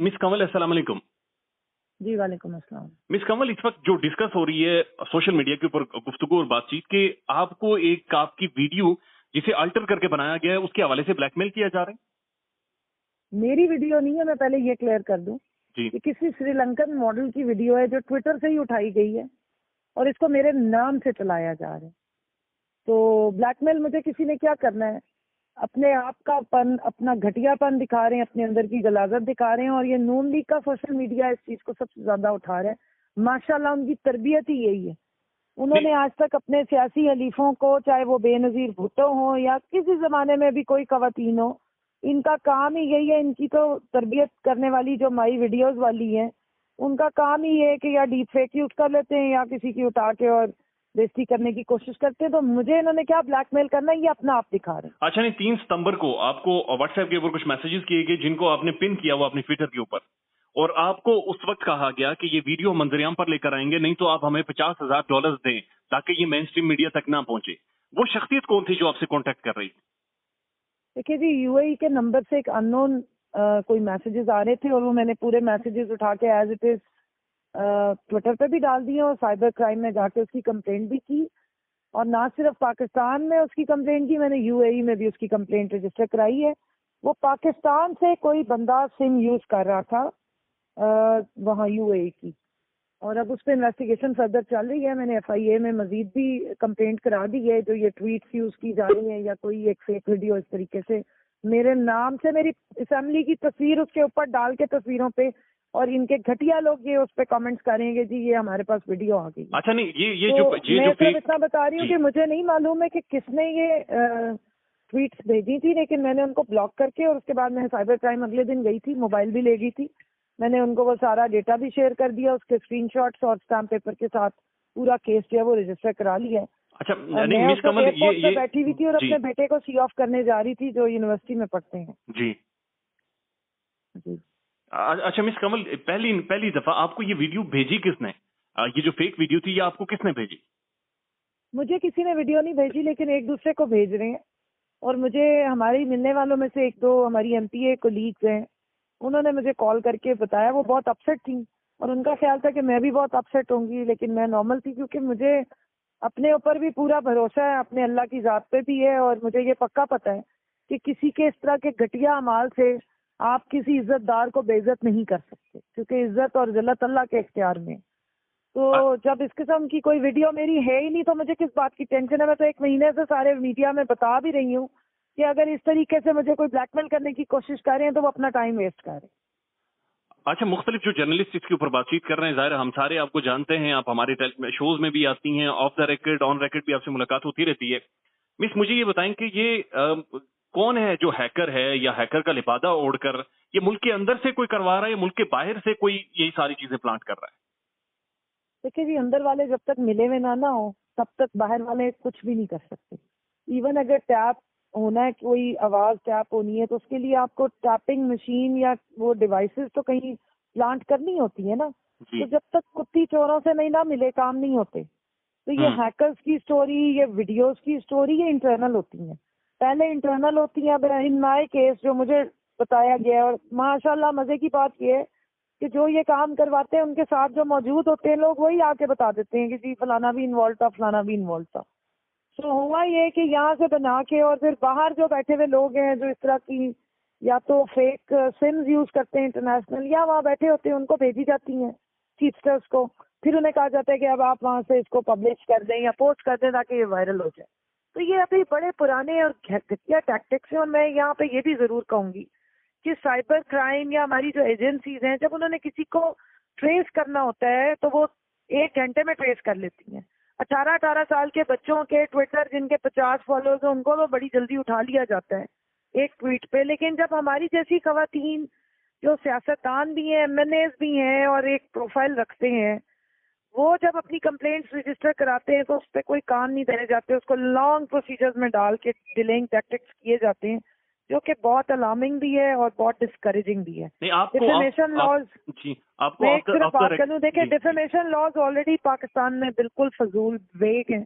Miss Kanwal, अस्सलाम वालेकुम। जी वालेकुम अस्सलाम। मिस कंवल, इस वक्त जो डिस्कस हो रही है सोशल मीडिया के ऊपर गुफ्तगू और बातचीत के, आपको एक आपकी वीडियो जिसे अल्टर करके बनाया गया है उसके हवाले से ब्लैकमेल किया जा रहा है। मेरी वीडियो नहीं है, मैं पहले ये क्लियर कर दूं जी कि किसी श्रीलंकन मॉडल की वीडियो है जो ट्विटर से ही उठाई गई है और इसको मेरे नाम से चलाया जा रहा है। तो ब्लैकमेल मुझे किसी ने क्या करना है? अपने आप का पन, अपना घटियापन दिखा रहे हैं, अपने अंदर की गलाजत दिखा रहे हैं और ये नून लीग का सोशल मीडिया इस चीज को सबसे ज्यादा उठा रहा है। माशाल्लाह उनकी तरबियत ही यही है। उन्होंने आज तक अपने सियासी हलीफों को, चाहे वो बेनजीर भुट्टो हो या किसी जमाने में भी कोई खवातीन हो, इनका काम ही यही है। इनकी तो तरबियत करने वाली जो माई वीडियोस वाली है, उनका काम ही है कि या डीप फेक यूज कर लेते हैं या किसी की उठा के और बेइज्जती करने की कोशिश करते हैं। तो मुझे इन्होंने क्या ब्लैकमेल करना है, ये अपना आप दिखा रहे हैं। अच्छा, नहीं, 3 सितंबर को आपको व्हाट्सएप के ऊपर कुछ मैसेजेस किए गए जिनको आपने पिन किया हुआ अपने ट्विटर के ऊपर, और आपको उस वक्त कहा गया कि ये वीडियो मंजरियाम पर लेकर आएंगे, नहीं तो आप हमें $50,000 दें ताकि ये मेन स्ट्रीम मीडिया तक ना पहुंचे। वो शख्सियत कौन थी जो आपसे कॉन्टेक्ट कर रही थी? देखिए जी, यूएई के नंबर से एक अननोन कोई मैसेजेस आ रहे थे और वो मैंने पूरे मैसेजेस उठा के एज इट इज ट्विटर पे भी डाल दिए और साइबर क्राइम में जाके उसकी कंप्लेंट भी की। और ना सिर्फ पाकिस्तान में उसकी कंप्लेंट की, मैंने यूएई में भी उसकी कंप्लेंट रजिस्टर कराई है। वो पाकिस्तान से कोई बंदा सिम यूज कर रहा था वहाँ यूएई की, और अब उस पर इन्वेस्टिगेशन फर्दर चल रही है। मैंने एफआईए में मजीद भी कंप्लेंट करा दी है। जो ये ट्वीट्स यूज की जा रही है या कोई एक फेक वीडियो इस तरीके से मेरे नाम से मेरी असेंबली की तस्वीर उसके ऊपर डाल के तस्वीरों पे, और इनके घटिया लोग ये उस पे कमेंट्स करेंगे जी ये हमारे पास वीडियो आ गई। अच्छा, नहीं, ये तो जो मैं सिर्फ फेक, इतना बता रही हूँ कि मुझे नहीं मालूम है कि किसने ये ट्वीट्स भेजी थी, लेकिन मैंने उनको ब्लॉक करके और उसके बाद मैं साइबर क्राइम अगले दिन गई थी, मोबाइल भी ले गई थी। मैंने उनको वो सारा डेटा भी शेयर कर दिया, उसके स्क्रीनशॉट्स और स्टैम्प पेपर के साथ पूरा केस जो है वो रजिस्टर करा लिया है। अच्छा, और नहीं, मैं मिस उस कमल, एयरपोर्ट पे ये बैठी हुई थी और जी अपने बेटे को सी ऑफ करने जा रही थी जो यूनिवर्सिटी में पढ़ते हैं। जी जी, अच्छा मिस कमल, पहली पहली दफा आपको ये वीडियो भेजी किसने? ये जो फेक वीडियो थी ये आपको किसने भेजी? मुझे किसी ने वीडियो नहीं भेजी, लेकिन एक दूसरे को भेज रहे हैं। और मुझे हमारे मिलने वालों में से एक दो हमारी एमपीए कोलीग्स हैं, उन्होंने मुझे कॉल करके बताया। वो बहुत अपसेट थी और उनका ख्याल था कि मैं भी बहुत अपसेट होंगी, लेकिन मैं नॉर्मल थी क्योंकि मुझे अपने ऊपर भी पूरा भरोसा है, अपने अल्लाह की जात पे भी है। और मुझे ये पक्का पता है कि किसी के इस तरह के घटिया अमाल से आप किसी इज्जतदार को बेइज्जत नहीं कर सकते, क्योंकि इज्जत और जिल्लत अल्लाह के इख्तियार में है। तो जब इस किस्म की कोई वीडियो मेरी है ही नहीं तो मुझे किस बात की टेंशन है? मैं तो 1 महीने से सारे मीडिया में बता भी रही हूँ कि अगर इस तरीके से मुझे कोई ब्लैकमेल करने की कोशिश कर रहे हैं तो वो अपना टाइम वेस्ट कर रहे हैं। अच्छा, मुख्तलिफ जो जर्नलिस्ट इसके ऊपर बातचीत कर रहे हैं, जाहिर है हम सारे आपको जानते हैं, आप हमारे शोज में भी आती हैं, of the record on record भी आपसे मुलाकात होती रहती है। मिस, मुझे ये बताएं कि ये कौन है जो हैकर है या हैकर का लिबादा ओढ़कर ये मुल्क के अंदर से कोई करवा रहा है या मुल्क के बाहर से कोई यही सारी चीजें प्लांट कर रहा है? देखिए जी, अंदर वाले जब तक मिले हुए ना हो तब तक बाहर वाले कुछ भी नहीं कर सकते। इवन अगर टैप होना है, कोई आवाज टैप होनी है, तो उसके लिए आपको टैपिंग मशीन या वो डिवाइसेस तो कहीं प्लांट करनी होती है ना। जी। तो जब तक कुत्ती चोरों से नहीं ना मिले काम नहीं होते। तो ये हैकर्स की स्टोरी, ये वीडियोस की स्टोरी, ये इंटरनल होती है। पहले इंटरनल होती है। अब इन माय केस जो मुझे बताया गया है, और माशाल्लाह मजे की बात ये है कि जो ये काम करवाते हैं उनके साथ जो मौजूद होते हैं लोग वही आके बता देते हैं कि जी फलाना भी इन्वॉल्व था, फलाना भी इन्वॉल्व था। तो हुआ ये कि यहाँ से बना के और फिर बाहर जो बैठे हुए लोग हैं जो इस तरह की या तो फेक सिम्स यूज करते हैं इंटरनेशनल, या वहाँ बैठे होते हैं, उनको भेजी जाती हैं चीटर्स को। फिर उन्हें कहा जाता है कि अब आप वहाँ से इसको पब्लिश कर दें या पोस्ट कर दें ताकि ये वायरल हो जाए। तो ये अभी बड़े पुराने और घटिया टैक्टिक्स हैं। और मैं यहाँ पे ये भी जरूर कहूंगी कि साइबर क्राइम या हमारी जो एजेंसीज हैं, जब उन्होंने किसी को ट्रेस करना होता है तो वो 1 घंटे में ट्रेस कर लेती हैं। 18-18 साल के बच्चों के ट्विटर जिनके 50 फॉलोअर्स हैं उनको तो बड़ी जल्दी उठा लिया जाता है एक ट्वीट पे। लेकिन जब हमारी जैसी खवातीन जो सियासतदान भी हैं, एमएनएस भी हैं और एक प्रोफाइल रखते हैं, वो जब अपनी कंप्लेंट्स रजिस्टर कराते हैं तो उस पर कोई कान नहीं धरे जाते, उसको लॉन्ग प्रोसीजर्स में डाल के डिलेइंग टैक्टिक्स किए जाते हैं, जो कि बहुत अलार्मिंग भी है और बहुत डिस्करेजिंग भी है। नहीं, आपको डिफेमेशन लॉज, जी, आपको मैं एक सिर्फ बात करूँ, देखिए जी, डिफेमेशन लॉज ऑलरेडी पाकिस्तान में बिल्कुल फजूल वेग हैं।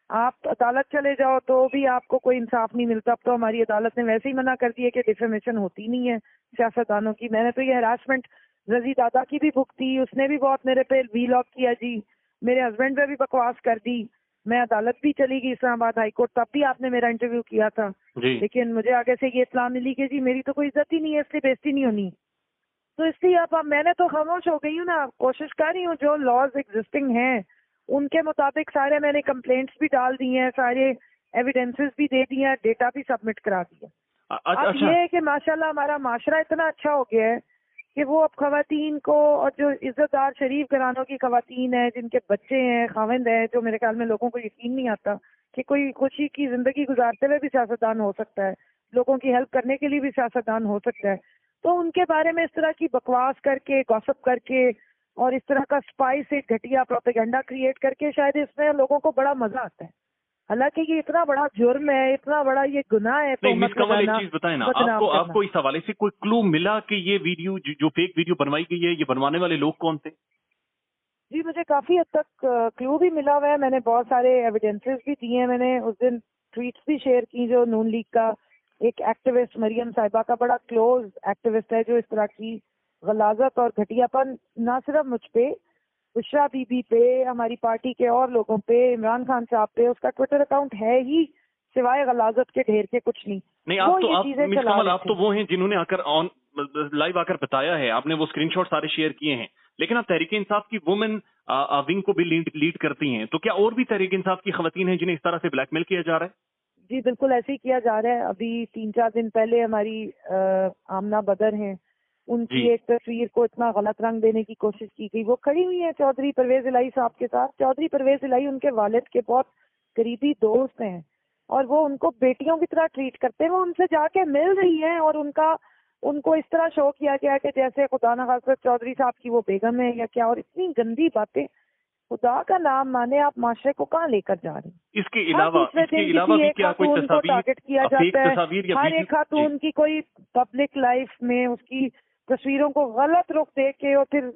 आप अदालत चले जाओ तो भी आपको कोई इंसाफ नहीं मिलता। अब तो हमारी अदालत ने वैसे ही मना कर दिया कि डिफेमेशन होती नहीं है सियासतदानों की। मैंने तो ये हरासमेंट रजी दादा की भी भुगती, उसने भी बहुत मेरे पे वीलॉग किया जी, मेरे हस्बैंड पे भी बकवास कर दी। मैं अदालत भी चली गई इस्लामाबाद हाई कोर्ट, तब भी आपने मेरा इंटरव्यू किया था, लेकिन मुझे आगे से ये इत्तला मिली कि जी मेरी तो कोई इज्जत ही नहीं है, इसलिए बेइज्जती नहीं होनी। तो इसलिए अब मैंने तो खामोश हो गई हूँ ना, कोशिश कर रही हूँ जो लॉज एग्जिस्टिंग हैं उनके मुताबिक सारे मैंने कंप्लेंट्स भी डाल दी हैं, सारे एविडेंसेस भी दे दिए हैं, डेटा भी सबमिट करा दिया। अब ये है कि माशाल्लाह हमारा माशरा इतना अच्छा हो गया है कि वो अब खवातीन को, और जो इज्जतदार शरीफ घरानों की खवातीन है जिनके बच्चे हैं, खाविंद है, जो मेरे ख्याल में लोगों को यकीन नहीं आता कि कोई खुशी की जिंदगी गुजारते हुए भी सियासतदान हो सकता है, लोगों की हेल्प करने के लिए भी सियासतदान हो सकता है, तो उनके बारे में इस तरह की बकवास करके, गॉसिप करके और इस तरह का स्पाइस एक घटिया प्रोपेगेंडा क्रिएट करके शायद इसमें लोगों को बड़ा मजा आता है। हालांकि ये इतना बड़ा जुर्म है, इतना बड़ा ये गुनाह है। नहीं मिस कमल, एक चीज बताएं ना, आपको इस हवाले से कोई क्लू मिला कि ये वीडियो जो फेक वीडियो बनवाई गई है, ये बनवाने वाले लोग कौन थे? जी मुझे काफी हद तक क्लू भी मिला हुआ है, मैंने बहुत सारे एविडेंसेस भी दिए हैं। मैंने उस दिन ट्वीट्स भी शेयर की, जो नून लीग का एक एक्टिविस्ट मरियम साहिबा का बड़ा क्लोज एक्टिविस्ट है, जो इस तरह की गलाजत और घटियापन ना सिर्फ मुझ पे, बुशरा बीबी पे, हमारी पार्टी के और लोगों पे, इमरान खान साहब पे, उसका ट्विटर अकाउंट है ही सिवाय गलाजत के ढेर के कुछ नहीं। आप तो वो हैं जिन्होंने आकर ऑन लाइव आकर बताया है, आपने वो स्क्रीनशॉट सारे शेयर किए हैं, लेकिन आप तहरीक इंसाफ की वुमेन विंग को भी लीड करती हैं, तो क्या और भी तहरीक इंसाफ की खवातीन हैं जिन्हें इस तरह से ब्लैकमेल किया जा रहा है? जी बिल्कुल ऐसे ही किया जा रहा है। अभी 3-4 दिन पहले हमारी आमना बदर हैं, उनकी एक तस्वीर को इतना गलत रंग देने की कोशिश की गई। वो खड़ी हुई है चौधरी परवेज इलाही साहब के साथ। चौधरी परवेज इलाही उनके वालिद के बहुत करीबी दोस्त हैं और वो उनको बेटियों की तरह ट्रीट करते हैं। वो उनसे जाके मिल रही हैं और उनको इस तरह शो किया गया कि जैसे खुदा न खास्ता चौधरी साहब की वो बेगम है या क्या। और इतनी गंदी बातें, खुदा का नाम माने, आप माशरे को कहाँ लेकर जा रहे हैं? इसके अलावा भी क्या कोई तस्वीर टारगेट किया जाता है? हर एक खातून की कोई पब्लिक लाइफ में उसकी तस्वीरों को गलत रुख दे के और फिर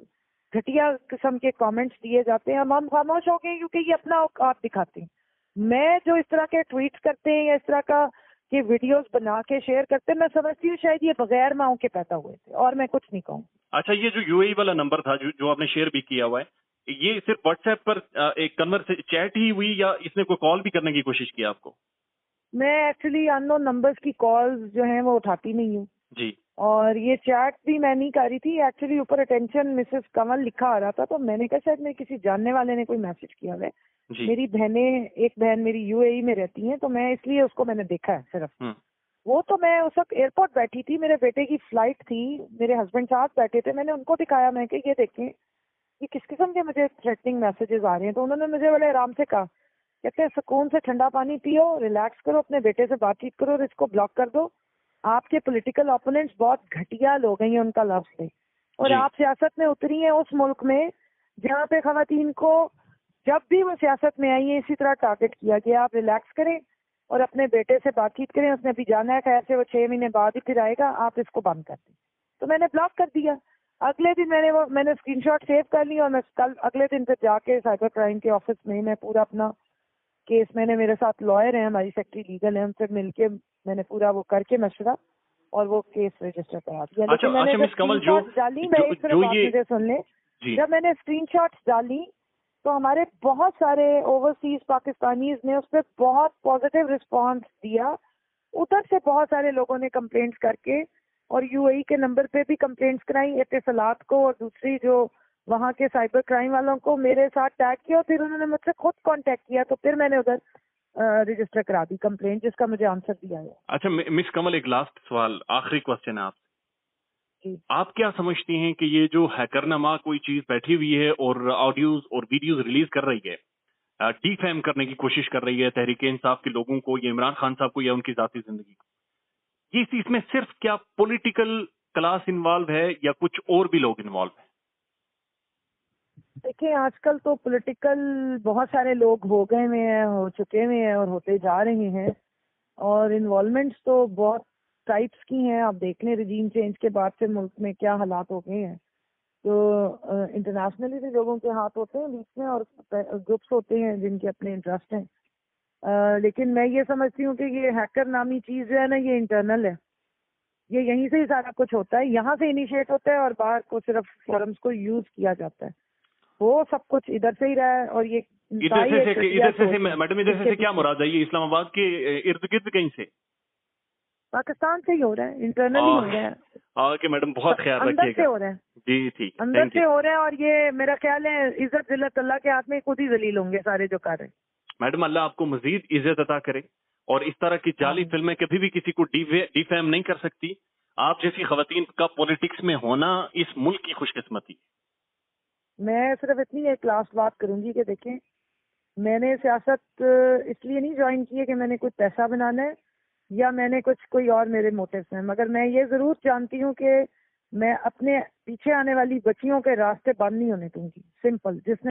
घटिया किस्म के कमेंट्स दिए जाते हैं। हम खामोश हो गए क्योंकि ये अपना औकात दिखाते हैं। मैं जो इस तरह के ट्वीट्स करते हैं या इस तरह का के वीडियोस बना के शेयर करते हैं, मैं समझती हूँ शायद ये बगैर माओ के पैदा हुए थे, और मैं कुछ नहीं कहूँ। अच्छा, ये जो यूएई वाला नंबर था जो आपने शेयर भी किया हुआ है, ये सिर्फ व्हाट्सएप पर एक कन्वर्सेशन चैट ही हुई या इसने कोई कॉल भी करने की कोशिश की आपको? मैं एक्चुअली अननोन नंबर्स की कॉल्स जो हैं वो उठाती नहीं हूँ जी, और ये चैट भी मैं नहीं कर रही थी। एक्चुअली ऊपर अटेंशन मिसेस कमल लिखा आ रहा था, तो मैंने कहा शायद मेरे किसी जानने वाले ने कोई मैसेज किया है। मेरी एक बहन मेरी यूएई में रहती है, तो मैं इसलिए उसको मैंने देखा है सिर्फ। वो तो मैं उस वक्त एयरपोर्ट बैठी थी, मेरे बेटे की फ्लाइट थी, मेरे हस्बैंड साथ बैठे थे, मैंने उनको दिखाया, मैं कि ये देखें ये किस किस्म के मुझे थ्रेटनिंग मैसेजेस आ रहे हैं। तो उन्होंने मुझे बड़े आराम से कहा, कहते हैं सुकून से ठंडा पानी पियो, रिलैक्स करो, अपने बेटे से बातचीत करो और इसको ब्लॉक कर दो। आपके पॉलिटिकल ओपोनेंट्स बहुत घटिया लोग हैं, ये उनका लफ्ज है, और आप सियासत में उतरी हैं उस मुल्क में जहाँ पे खवातीन को जब भी वो सियासत में आई है इसी तरह टारगेट किया गया। आप रिलैक्स करें और अपने बेटे से बातचीत करें, उसने अभी जाना है, खैर से वो 6 महीने बाद ही फिर आएगा, आप इसको बंद कर दें। तो मैंने ब्लॉक कर दिया। अगले दिन मैंने स्क्रीनशॉट सेव कर ली और मैं कल अगले दिन फिर जाके साइबर क्राइम के ऑफिस में मैं पूरा अपना केस, मैंने मेरे साथ लॉयर हैं, हमारी सेक्रेटरी लीगल है, उनसे मिलके मैंने पूरा वो करके मशवरा और वो केस रजिस्टर करा दिया। लेकिन मैंने जब स्क्रीनशॉट्स डाली, मैं एक तरफ बात मुझे सुन ले, जब मैंने स्क्रीनशॉट्स डाली तो हमारे बहुत सारे ओवरसीज पाकिस्तानीज ने उस पर बहुत पॉजिटिव रिस्पांस दिया। उधर से बहुत सारे लोगों ने कंप्लेंट्स करके और यूएई के नंबर पे भी कंप्लेंट्स कराई, इत्तेसालात को और दूसरी जो वहाँ के साइबर क्राइम वालों को मेरे साथ टैग किया, और फिर उन्होंने मुझसे खुद कांटेक्ट किया, तो फिर मैंने उधर रजिस्टर करा दी कंप्लेंट, जिसका मुझे आंसर दिया है। अच्छा मिस कमल, एक लास्ट सवाल, आखिरी क्वेश्चन है आपसे। आप क्या समझती हैं कि ये जो हैकरनामा कोई चीज बैठी हुई है और ऑडियोज और वीडियोज रिलीज कर रही है, डिफेम करने की कोशिश कर रही है तहरीक इंसाफ के लोगों को, या इमरान खान साहब को, या उनकी जाती जिंदगी को, ये इसमें सिर्फ क्या पॉलिटिकल क्लास इन्वॉल्व है या कुछ और भी लोग इन्वॉल्व हैं? देखिए आजकल तो पॉलिटिकल बहुत सारे लोग हो गए हुए हैं, हो चुके हुए हैं और होते जा रहे हैं, और इन्वॉल्वमेंट्स तो बहुत टाइप्स की हैं। आप देख लें रिजीम चेंज के बाद से मुल्क में क्या हालात हो गए हैं। तो इंटरनेशनली भी लोगों के हाथ होते हैं बीच में, और ग्रुप्स होते हैं जिनके अपने इंटरेस्ट हैं। लेकिन मैं ये समझती हूँ कि ये हैकर नामी चीज जो है ना, ये इंटरनल है, ये यहीं से ही सारा कुछ होता है, यहाँ से इनिशिएट होता है और बाहर को सिर्फ फोरम्स को यूज किया जाता है। वो सब कुछ इधर से ही रहा है और ये इधर से मैडम, इधर से क्या मुराद है? ये इस्लामाबाद के इर्द गिर्द कहीं से? पाकिस्तान से ही हो रहा है, इंटरनली हो रहा है। ओके मैडम, बहुत ख्याल अंदर से रखिएगा। हो रहा है जी ठीक, अंदर से हो रहा है। और ये मेरा ख्याल है इज्जत जिल्लत अल्लाह के हाथ में, खुद ही जलील होंगे सारे जो कर रहे हैं। मैडम अल्लाह आपको मजीद इज्जत अता करे और इस तरह की जाली फिल्में कभी भी किसी को डिफेम नहीं कर सकती। आप जैसी खवातीन का पॉलिटिक्स में होना इस मुल्क की खुशकिस्मती। मैं सिर्फ इतनी एक लास्ट बात करूंगी कि देखें, मैंने सियासत इसलिए नहीं ज्वाइन की है कि मैंने कुछ पैसा बनाना है या मैंने कोई और मेरे मोटिव्स हैं, मगर मैं ये जरूर जानती हूँ कि मैं अपने पीछे आने वाली बच्चियों के रास्ते बंद नहीं होने दूंगी। सिंपल, जिसने